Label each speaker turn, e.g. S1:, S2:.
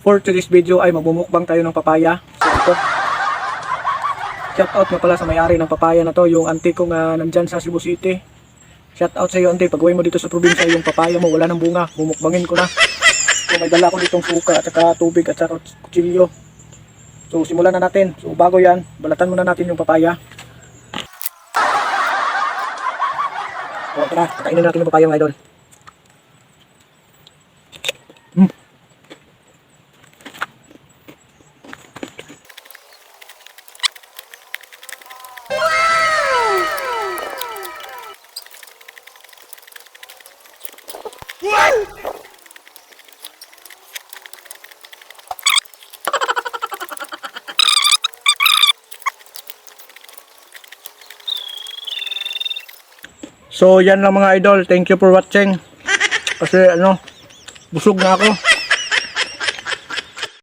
S1: For today's video ay magbumukbang tayo ng papaya. So ito, shout out nga pala sa may-ari ng papaya na to, yung auntie kong nandyan sa Cebu City. Shout out sa iyo auntie, pag uwi mo dito sa probinsya yung papaya mo wala ng bunga, bumukbangin ko na. So may dala ko ditong suka at saka tubig at saka kutsilyo. So simulan na natin. So bago yan, balatan muna natin yung papaya. So tara, kakainin natin yung papaya mga idol. So yan lang mga idol, thank you for watching. Kasi busog na ako.